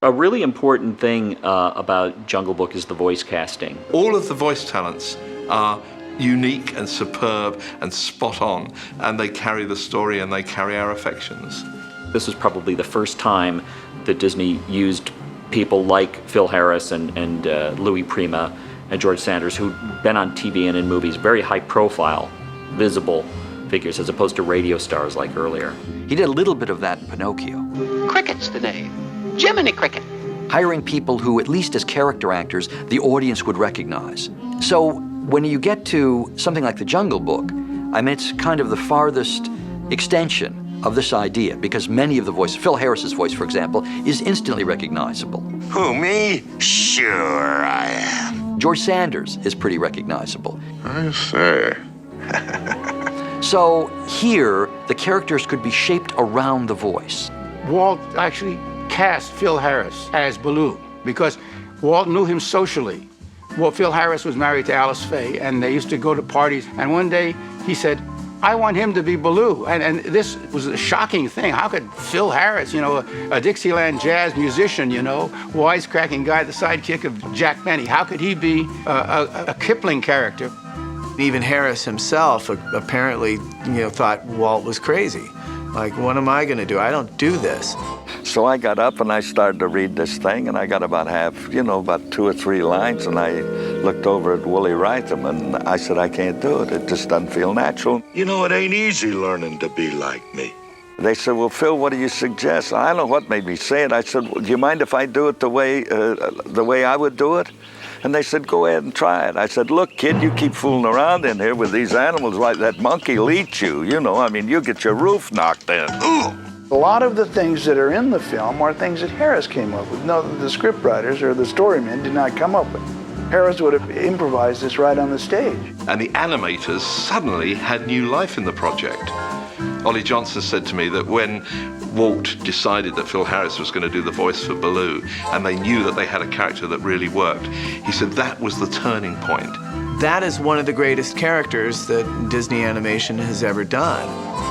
A really important thing about Jungle Book is the voice casting. All of the voice talents are unique and superb and spot on, and they carry the story and they carry our affections. This was probably the first time that Disney used people like Phil Harris and Louis Prima and George Sanders, who'd been on TV and in movies, very high profile, visible figures, as opposed to radio stars like earlier. He did a little bit of that in Pinocchio. Cricket's the name. Jiminy Cricket. Hiring people who, at least as character actors, the audience would recognize. So when you get to something like The Jungle Book, I mean, it's kind of the farthest extension of this idea, because many of the voices, Phil Harris's voice, for example, is instantly recognizable. Who, me? Sure I am. George Sanders is pretty recognizable. I say. So here, the characters could be shaped around the voice. Walt actually cast Phil Harris as Baloo because Walt knew him socially. Well, Phil Harris was married to Alice Faye, and they used to go to parties. And one day he said, I want him to be Baloo. And this was a shocking thing. How could Phil Harris, you know, a Dixieland jazz musician, you know, wisecracking guy, the sidekick of Jack Benny, how could he be a Kipling character? Even Harris himself apparently, thought Walt was crazy. Like, what am I going to do? I don't do this. So I got up and I started to read this thing, and I got about about 2 or 3 lines, and I looked over at Wooly Wrightham, and I said, I can't do it. It just doesn't feel natural. You know, it ain't easy learning to be like me. They said, well, Phil, what do you suggest? I don't know what made me say it. I said, well, do you mind if I do it the way I would do it? And they said, go ahead and try it. I said, look, kid, you keep fooling around in here with these animals like that monkey will eat you. You get your roof knocked in. A lot of the things that are in the film are things that Harris came up with. No, the script writers or the storymen did not come up with. Harris would have improvised this right on the stage. And the animators suddenly had new life in the project. Ollie Johnson said to me that when Walt decided that Phil Harris was going to do the voice for Baloo, and they knew that they had a character that really worked, he said that was the turning point. That is one of the greatest characters that Disney Animation has ever done.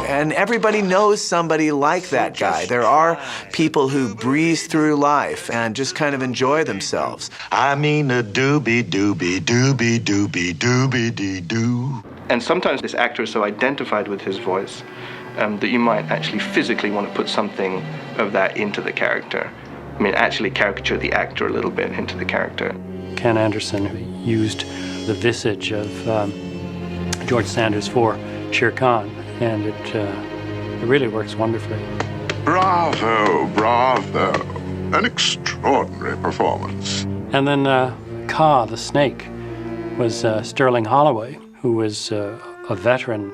And everybody knows somebody like that guy. There are people who breeze through life and just kind of enjoy themselves. I mean a doobie doobie doobie doobie doobie dee doo. And sometimes this actor is so identified with his voice that you might actually physically want to put something of that into the character. I mean, actually caricature the actor a little bit into the character. Ken Anderson used the visage of George Sanders for Shere Khan, and it really works wonderfully. Bravo, bravo. An extraordinary performance. And then Kaa, the snake, was Sterling Holloway, who was a veteran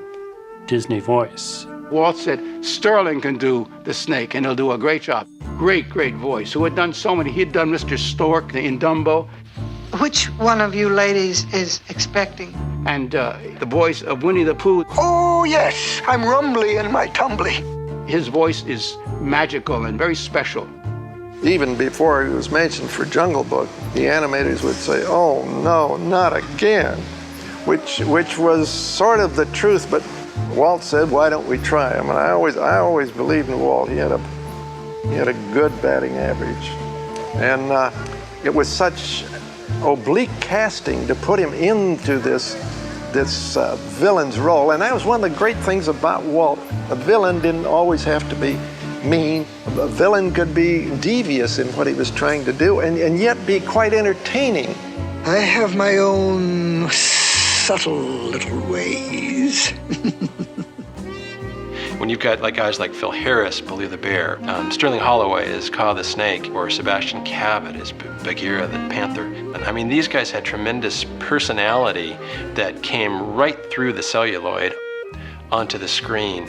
Disney voice. Walt said, Sterling can do the snake, and he'll do a great job. Great, great voice. Who had done so many. He'd done Mr. Stork in Dumbo. Which one of you ladies is expecting? And the voice of Winnie the Pooh. Oh, yes, I'm rumbly in my tumbly. His voice is magical and very special. Even before he was mentioned for Jungle Book, the animators would say, oh, no, not again, which was sort of the truth, but Walt said, why don't we try him? And I always believed in Walt. He had a good batting average. And it was such oblique casting to put him into this villain's role. And that was one of the great things about Walt. A villain didn't always have to be mean. A villain could be devious in what he was trying to do and yet be quite entertaining. I have my own subtle little ways. When you've got guys like Phil Harris, Baloo the Bear, Sterling Holloway is Kaa the Snake, or Sebastian Cabot is Bagheera the Panther. I mean, these guys had tremendous personality that came right through the celluloid onto the screen.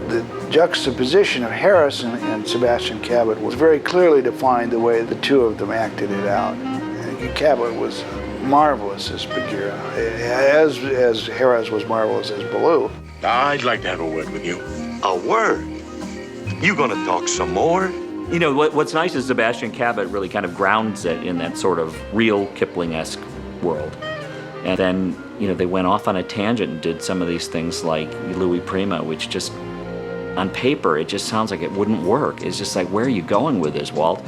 The juxtaposition of Harris and Sebastian Cabot was very clearly defined the way the two of them acted it out. Cabot was marvelous as Bagheera, as Harris was marvelous as Baloo. I'd like to have a word with you. A word? You gonna talk some more? What's nice is Sebastian Cabot really kind of grounds it in that sort of real Kipling-esque world. And then, they went off on a tangent and did some of these things like Louis Prima, which just, on paper, it just sounds like it wouldn't work. It's just like, where are you going with this, Walt?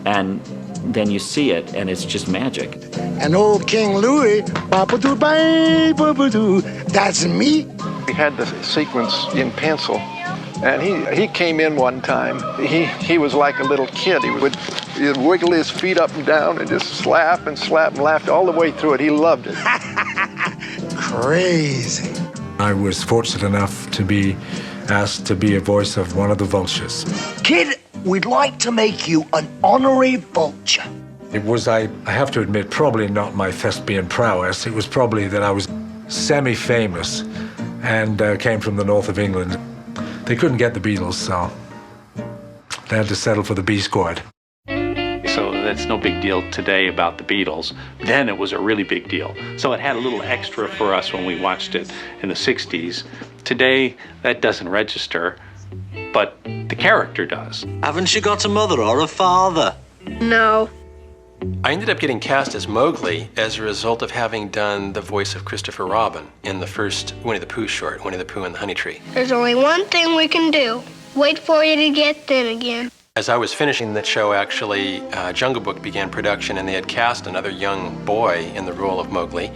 and then you see it, and it's just magic. And old King Louis, that's me. We had the sequence in pencil, and he came in one time. He was like a little kid. He'd wiggle his feet up and down and just slap and laughed all the way through it. He loved it. Crazy. I was fortunate enough to be asked to be a voice of one of the vultures. Kid, we'd like to make you an honorary vulture. It was, I have to admit, probably not my thespian prowess. It was probably that I was semi-famous and came from the north of England. They couldn't get the Beatles, so they had to settle for the B Squad. So that's no big deal today about the Beatles. Then it was a really big deal. So it had a little extra for us when we watched it in the 60s. Today, that doesn't register, but the character does. Haven't you got a mother or a father? No. I ended up getting cast as Mowgli as a result of having done the voice of Christopher Robin in the first Winnie the Pooh short, Winnie the Pooh and the Honey Tree. There's only one thing we can do. Wait for you to get thin again. As I was finishing that show, actually, Jungle Book began production, and they had cast another young boy in the role of Mowgli,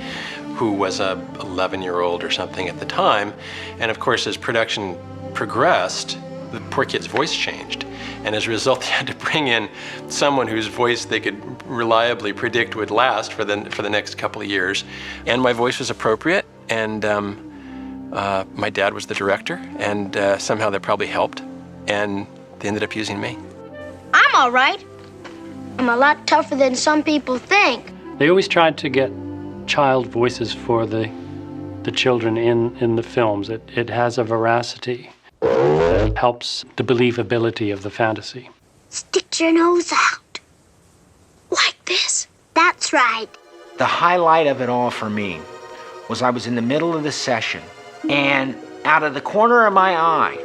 who was a 11-year-old or something at the time. And of course, as production progressed, the poor kid's voice changed. And as a result, they had to bring in someone whose voice they could reliably predict would last for the next couple of years. And my voice was appropriate, and my dad was the director, and somehow that probably helped, and they ended up using me. I'm all right. I'm a lot tougher than some people think. They always tried to get child voices for the children in the films. It has a veracity that helps the believability of the fantasy. Stick your nose out. Like this. That's right. The highlight of it all for me was I was in the middle of the session, and out of the corner of my eye,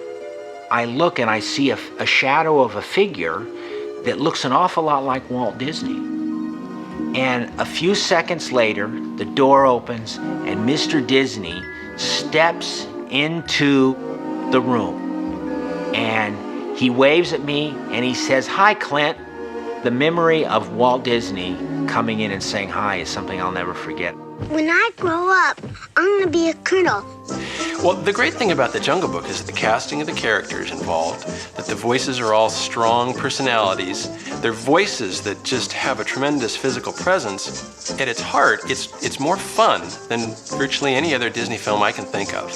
I look and I see a shadow of a figure that looks an awful lot like Walt Disney. And a few seconds later, the door opens and Mr. Disney steps into the room. And he waves at me and he says, "Hi, Clint." The memory of Walt Disney coming in and saying hi is something I'll never forget. When I grow up, I'm going to be a colonel. Well, the great thing about the Jungle Book is the casting of the characters involved, that the voices are all strong personalities. They're voices that just have a tremendous physical presence. At its heart, it's more fun than virtually any other Disney film I can think of.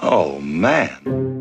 Oh, man.